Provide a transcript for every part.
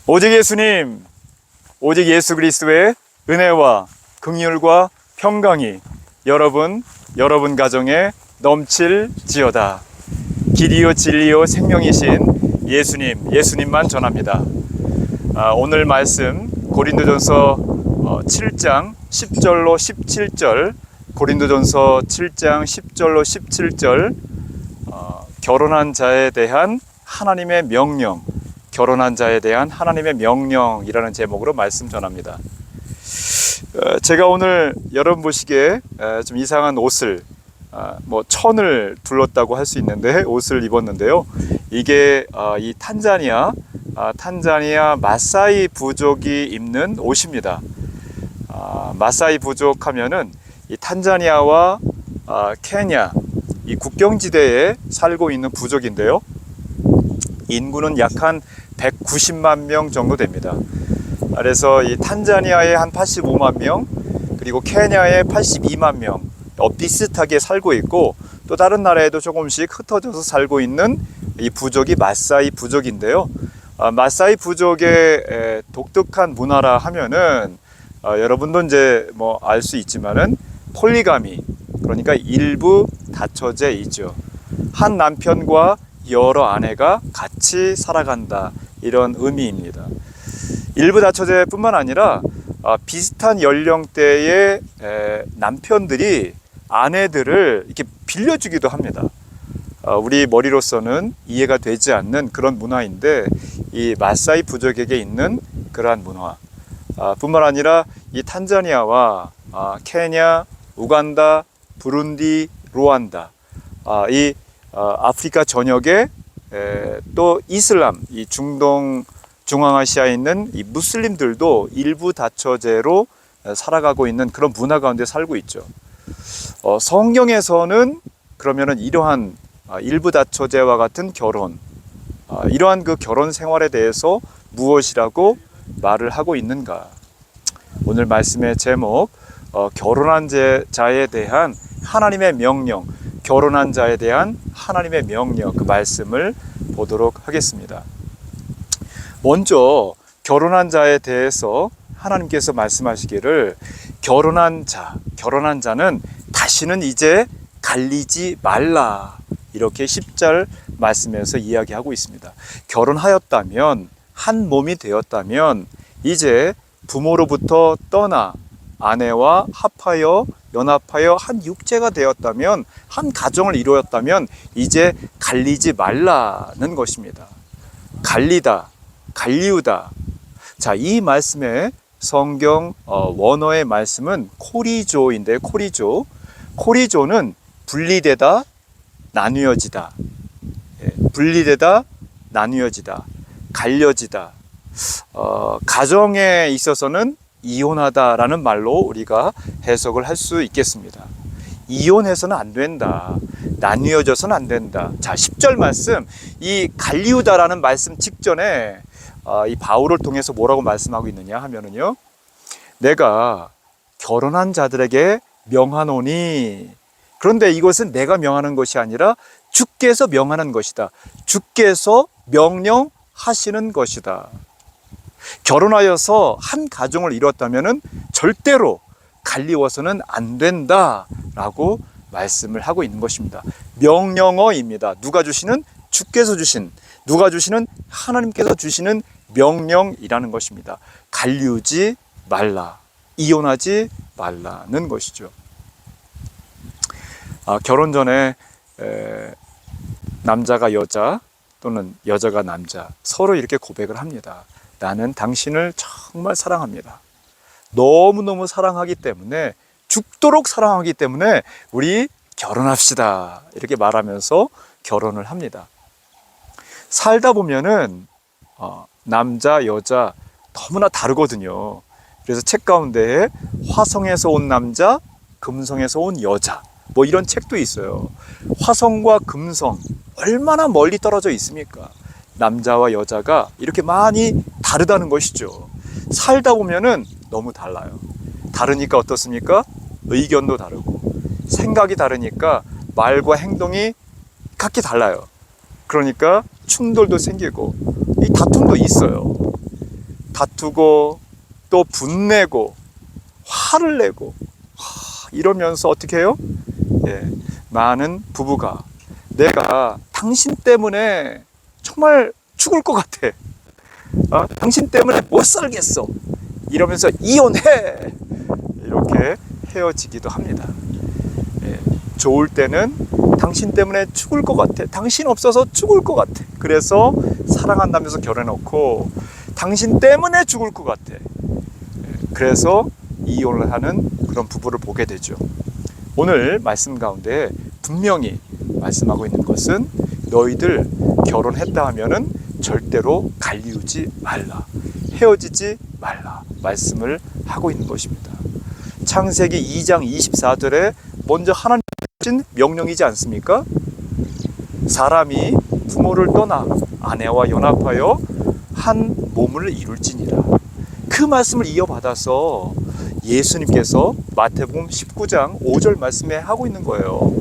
오직 예수님, 오직 예수 그리스도의 은혜와 긍휼과 평강이 여러분 가정에 넘칠지어다. 길이요 진리요 생명이신 예수님만 전합니다. 오늘 말씀 고린도전서 7장 10절로 17절, 고린도전서 7장 10절로 17절, 결혼한 자에 대한 하나님의 명령, 결혼한 자에 대한 하나님의 명령이라는 제목으로 말씀 전합니다. 제가 오늘 여러분 보시기에 좀 이상한 옷을, 천을 둘렀다고 할 수 있는데 옷을 입었는데요. 이게 이 탄자니아 마사이 부족이 입는 옷입니다. 마사이 부족 하면은 이 탄자니아와 케냐 이 국경지대에 살고 있는 부족인데요. 인구는 약 한 190만 명 정도 됩니다. 그래서 이 탄자니아에 한 85만 명, 그리고 케냐에 82만 명 비슷하게 살고 있고, 또 다른 나라에도 조금씩 흩어져서 살고 있는 이 부족이 마사이 부족인데요. 마사이 부족의 독특한 문화라 하면은 여러분도 이제 알 수 있지만은 폴리가미, 그러니까 일부 다처제이죠. 한 남편과 여러 아내가 같이 살아간다, 이런 의미입니다. 일부 다처제뿐만 아니라 비슷한 연령대의 남편들이 아내들을 이렇게 빌려주기도 합니다. 우리 머리로서는 이해가 되지 않는 그런 문화인데, 이 마사이 부족에게 있는 그러한 문화 뿐만 아니라 이 탄자니아와 케냐, 우간다, 부룬디, 루안다, 이 아프리카 전역에 또 이슬람, 이 중앙아시아에 있는 이 무슬림들도 일부 다처제로 살아가고 있는 그런 문화 가운데 살고 있죠. 성경에서는 그러면은 이러한 일부 다처제와 같은 결혼, 이러한 그 결혼 생활에 대해서 무엇이라고 말을 하고 있는가? 오늘 말씀의 제목, 결혼한 자에 대한 하나님의 명령, 결혼한 자에 대한 하나님의 명령, 그 말씀을 보도록 하겠습니다. 먼저 결혼한 자에 대해서 하나님께서 말씀하시기를, 결혼한 자는 다시는 이제 갈리지 말라, 이렇게 10절 말씀에서 이야기하고 있습니다. 결혼하였다면, 한 몸이 되었다면, 이제 부모로부터 떠나 아내와 합하여 연합하여 한 육체가 되었다면, 한 가정을 이루었다면 이제 갈리지 말라는 것입니다. 갈리우다. 자, 이 말씀의 성경 원어의 말씀은 코리조인데, 코리조는 분리되다, 나뉘어지다, 갈려지다. 가정에 있어서는 이혼하다라는 말로 우리가 해석을 할 수 있겠습니다. 이혼해서는 안 된다, 나뉘어져서는 안 된다. 자, 10절 말씀, 이 갈리우다라는 말씀 직전에 이 바울을 통해서 뭐라고 말씀하고 있느냐 하면은요, 내가 결혼한 자들에게 명하노니, 그런데 이것은 내가 명하는 것이 아니라 주께서 명하는 것이다, 주께서 명령하시는 것이다. 결혼하여서 한 가정을 이뤘다면 절대로 갈리워서는 안 된다라고 말씀을 하고 있는 것입니다. 명령어입니다. 누가 주시는? 주께서 주신, 누가 주시는? 하나님께서 주시는 명령이라는 것입니다. 갈리우지 말라, 이혼하지 말라는 것이죠. 결혼 전에 남자가 여자 또는 여자가 남자, 서로 이렇게 고백을 합니다. 나는 당신을 정말 사랑합니다. 너무너무 사랑하기 때문에, 죽도록 사랑하기 때문에 우리 결혼합시다, 이렇게 말하면서 결혼을 합니다. 살다 보면은 남자, 여자 너무나 다르거든요. 그래서 책 가운데에 화성에서 온 남자, 금성에서 온 여자, 이런 책도 있어요. 화성과 금성 얼마나 멀리 떨어져 있습니까? 남자와 여자가 이렇게 많이 다르다는 것이죠. 살다 보면은 너무 달라요. 다르니까 어떻습니까? 의견도 다르고, 생각이 다르니까 말과 행동이 각기 달라요. 그러니까 충돌도 생기고 이 다툼도 있어요. 다투고 또 분내고 화를 내고 이러면서 어떻게 해요? 많은 부부가 내가 당신 때문에 정말 죽을 것 같아. 당신 때문에 못 살겠어. 이러면서 이혼해. 이렇게 헤어지기도 합니다. 좋을 때는 당신 때문에 죽을 것 같아. 당신 없어서 죽을 것 같아. 그래서 사랑한다면서 결혼해놓고 당신 때문에 죽을 것 같아. 그래서 이혼을 하는 그런 부부를 보게 되죠. 오늘 말씀 가운데 분명히 말씀하고 있는 것은 너희들 결혼했다 하면은 절대로 갈리우지 말라, 헤어지지 말라 말씀을 하고 있는 것입니다. 창세기 2장 24절에 먼저 하나님 주신 명령이지 않습니까? 사람이 부모를 떠나 아내와 연합하여 한 몸을 이룰지니라. 그 말씀을 이어받아서 예수님께서 마태복음 19장 5절 말씀에 하고 있는 거예요.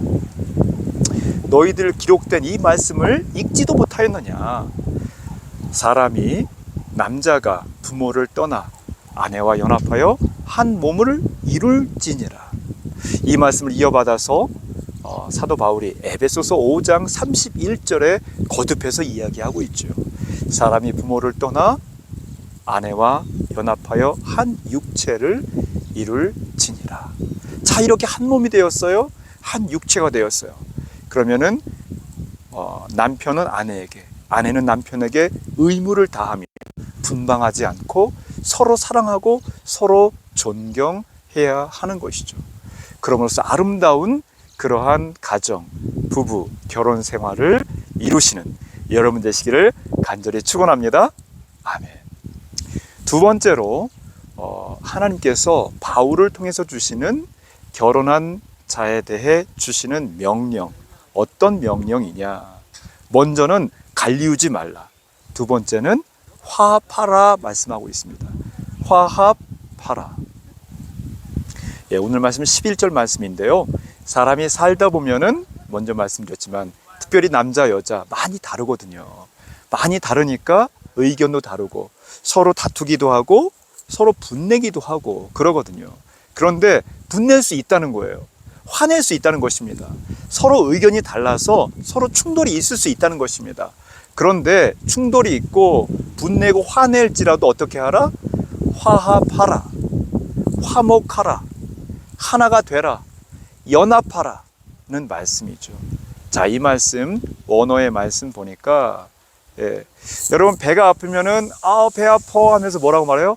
너희들 기록된 이 말씀을 읽지도 못하였느냐. 사람이 남자가 부모를 떠나 아내와 연합하여 한 몸을 이룰지니라. 이 말씀을 이어받아서 사도 바울이 에베소서 5장 31절에 거듭해서 이야기하고 있죠. 사람이 부모를 떠나 아내와 연합하여 한 육체를 이룰지니라. 자, 이렇게 한 몸이 되었어요. 한 육체가 되었어요. 그러면은 남편은 아내에게, 아내는 남편에게 의무를 다하며 분방하지 않고 서로 사랑하고 서로 존경해야 하는 것이죠. 그러므로써 아름다운 그러한 가정, 부부, 결혼 생활을 이루시는 여러분 되시기를 간절히 축원합니다. 아멘. 두 번째로 하나님께서 바울을 통해서 주시는 결혼한 자에 대해 주시는 명령, 어떤 명령이냐. 먼저는 갈리우지 말라. 두 번째는 화합하라 말씀하고 있습니다. 화합하라. 오늘 말씀은 11절 말씀인데요. 사람이 살다 보면은 먼저 말씀드렸지만 특별히 남자 여자 많이 다르거든요. 많이 다르니까 의견도 다르고 서로 다투기도 하고 서로 분내기도 하고 그러거든요. 그런데 분낼 수 있다는 거예요. 화낼 수 있다는 것입니다. 서로 의견이 달라서 서로 충돌이 있을 수 있다는 것입니다. 그런데 충돌이 있고 분내고 화낼지라도 어떻게 하라? 화합하라, 화목하라, 하나가 되라, 연합하라는 말씀이죠. 자, 이 말씀 원어의 말씀 보니까 여러분 배가 아프면은 배 아파 하면서 뭐라고 말해요?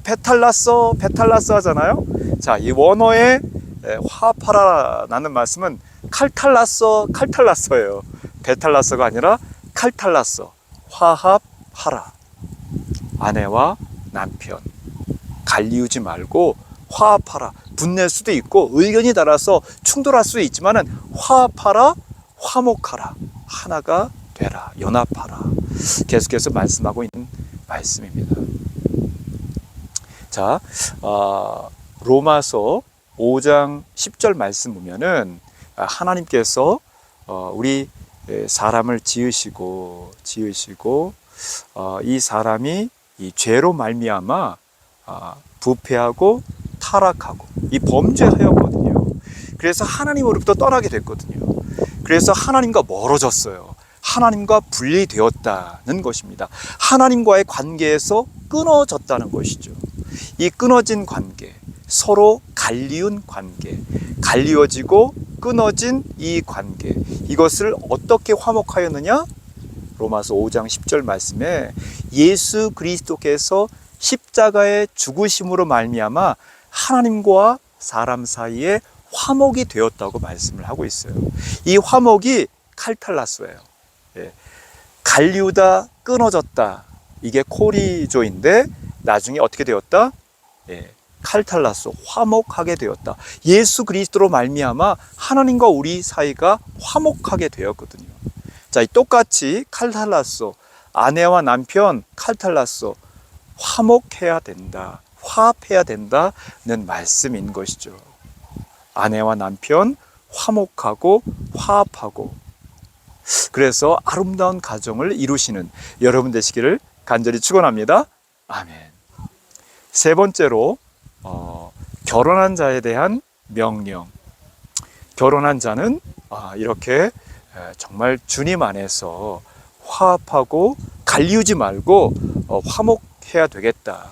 배탈 났어, 배탈 났어 하잖아요. 자, 이 원어의 화합하라라는 말씀은 칼탈 났어, 칼탈 났어예요. 배탈 났어가 아니라 칼탈 났어. 화합하라. 아내와 남편 갈리우지 말고 화합하라. 분낼 수도 있고 의견이 달라서 충돌할 수도 있지만은 화합하라, 화목하라, 하나가 되라, 연합하라. 계속해서 말씀하고 있는 말씀입니다. 자, 로마서 5장 10절 말씀 보면은 하나님께서 우리 사람을 지으시고 이 사람이 이 죄로 말미암아 부패하고 타락하고 이 범죄하였거든요. 그래서 하나님으로부터 떠나게 됐거든요. 그래서 하나님과 멀어졌어요. 하나님과 분리되었다는 것입니다. 하나님과의 관계에서 끊어졌다는 것이죠. 이 끊어진 관계, 서로 갈리운 관계, 갈리워지고 끊어진 이 관계, 이것을 어떻게 화목하였느냐? 로마서 5장 10절 말씀에 예수 그리스도께서 십자가의 죽으심으로 말미암아 하나님과 사람 사이에 화목이 되었다고 말씀을 하고 있어요. 이 화목이 칼탈라소예요. 갈리우다, 끊어졌다. 이게 코리조인데 나중에 어떻게 되었다? 칼탈라소, 화목하게 되었다. 예수 그리스도로 말미암아 하나님과 우리 사이가 화목하게 되었거든요. 자, 똑같이 칼탈라소, 아내와 남편 칼탈라소, 화목해야 된다, 화합해야 된다는 말씀인 것이죠. 아내와 남편 화목하고 화합하고, 그래서 아름다운 가정을 이루시는 여러분 되시기를 간절히 축원합니다. 아멘. 세 번째로 결혼한 자에 대한 명령. 결혼한 자는 이렇게 정말 주님 안에서 화합하고 갈리우지 말고 화목해야 되겠다.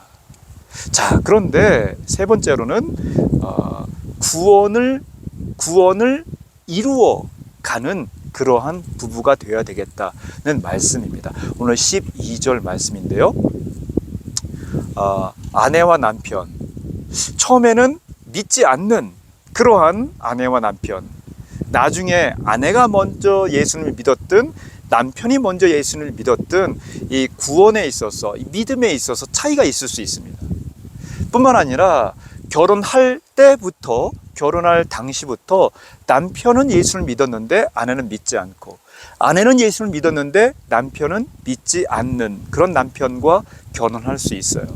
자, 그런데 세 번째로는 구원을 이루어 가는 그러한 부부가 되어야 되겠다는 말씀입니다. 오늘 12절 말씀인데요. 아내와 남편, 처음에는 믿지 않는 그러한 아내와 남편, 나중에 아내가 먼저 예수님을 믿었든 남편이 먼저 예수님을 믿었든 이 구원에 있어서, 이 믿음에 있어서 차이가 있을 수 있습니다. 뿐만 아니라 결혼할 때부터, 결혼할 당시부터 남편은 예수를 믿었는데 아내는 믿지 않고, 아내는 예수를 믿었는데 남편은 믿지 않는 그런 남편과 결혼할 수 있어요.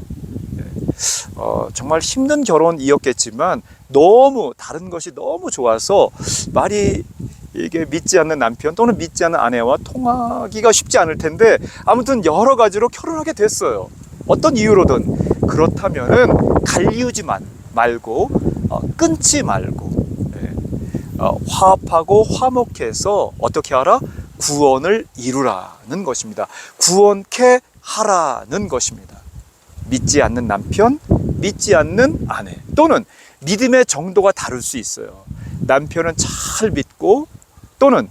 정말 힘든 결혼이었겠지만 너무 다른 것이 너무 좋아서 말이 이게 믿지 않는 남편 또는 믿지 않는 아내와 통하기가 쉽지 않을 텐데 아무튼 여러 가지로 결혼하게 됐어요. 어떤 이유로든. 그렇다면은 갈리우지 말고 끊지 말고 화합하고 화목해서 어떻게 하라? 구원을 이루라는 것입니다. 구원케 하라는 것입니다. 믿지 않는 남편, 믿지 않는 아내, 또는 믿음의 정도가 다를 수 있어요. 남편은 잘 믿고 또는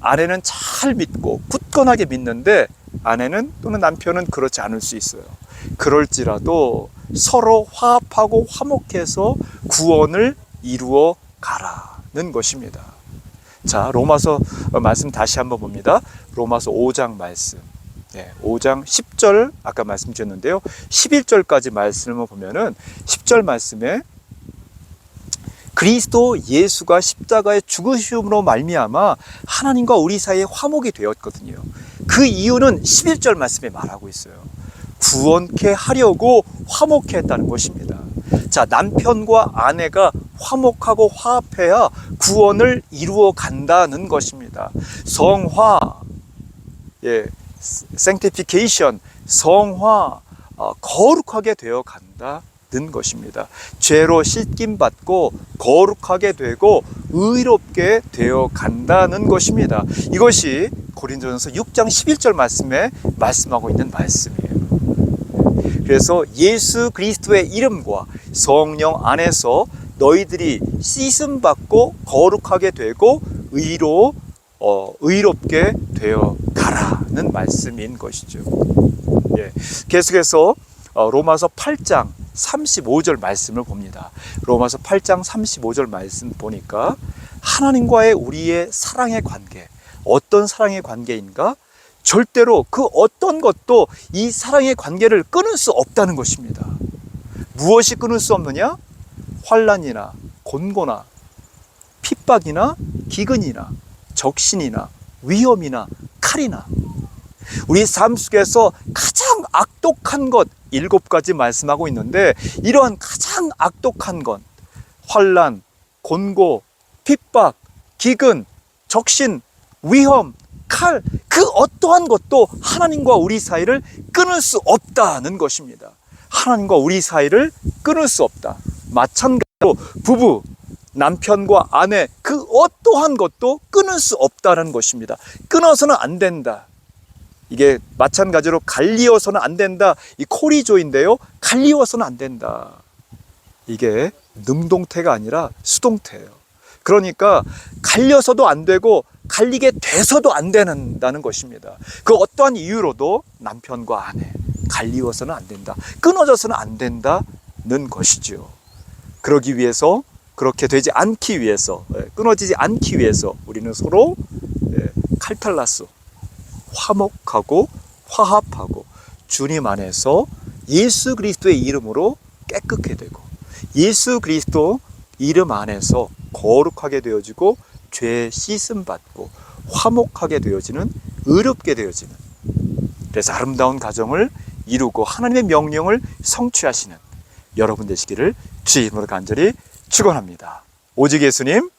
아내는 잘 믿고 굳건하게 믿는데 아내는 또는 남편은 그렇지 않을 수 있어요. 그럴지라도 서로 화합하고 화목해서 구원을 이루어 가라는 것입니다. 자, 로마서 말씀 다시 한번 봅니다. 로마서 5장 말씀. 5장 10절 아까 말씀 드렸는데요. 11절까지 말씀을 보면은 10절 말씀에 그리스도 예수가 십자가의 죽으심으로 말미암아 하나님과 우리 사이에 화목이 되었거든요. 그 이유는 11절 말씀에 말하고 있어요. 구원케 하려고 화목케 했다는 것입니다. 자, 남편과 아내가 화목하고 화합해야 구원을 이루어 간다는 것입니다. 성화, sanctification, 성화, 거룩하게 되어 간다는 것입니다. 죄로 씻김 받고 거룩하게 되고 의롭게 되어 간다는 것입니다. 이것이 고린도전서 6장 11절 말씀에 말씀하고 있는 말씀이에요. 그래서 예수 그리스도의 이름과 성령 안에서 너희들이 씻음 받고 거룩하게 되고 의롭게 되어 가라는 말씀인 것이죠. 계속해서 로마서 8장 35절 말씀을 봅니다. 로마서 8장 35절 말씀 보니까 하나님과의 우리의 사랑의 관계, 어떤 사랑의 관계인가? 절대로 그 어떤 것도 이 사랑의 관계를 끊을 수 없다는 것입니다. 무엇이 끊을 수 없느냐? 환난이나 곤고나 핍박이나 기근이나 적신이나 위험이나 칼이나 우리 삶 속에서 가장 악독한 것 7가지 말씀하고 있는데 이러한 가장 악독한 것 환난, 곤고, 핍박, 기근, 적신, 위험, 칼, 그 어떠한 것도 하나님과 우리 사이를 끊을 수 없다는 것입니다. 하나님과 우리 사이를 끊을 수 없다. 마찬가지로 부부, 남편과 아내 그 어떠한 것도 끊을 수 없다는 것입니다. 끊어서는 안 된다. 이게 마찬가지로 갈리어서는 안 된다. 이 코리조인데요. 갈리어서는 안 된다. 이게 능동태가 아니라 수동태예요. 그러니까 갈려서도 안 되고 갈리게 돼서도 안 된다는 것입니다. 그 어떠한 이유로도 남편과 아내 갈리어서는 안 된다. 끊어져서는 안 된다는 것이죠. 그러기 위해서 그렇게 되지 않기 위해서 끊어지지 않기 위해서 우리는 서로 칼탈라스 화목하고 화합하고 주님 안에서 예수 그리스도의 이름으로 깨끗게 되고 예수 그리스도 이름 안에서 거룩하게 되어지고 죄 씻음 받고 화목하게 되어지는 의롭게 되어지는 그래서 아름다운 가정을 이루고 하나님의 명령을 성취하시는 여러분 되시기를 주의 이름으로 간절히 축원합니다. 오직 예수님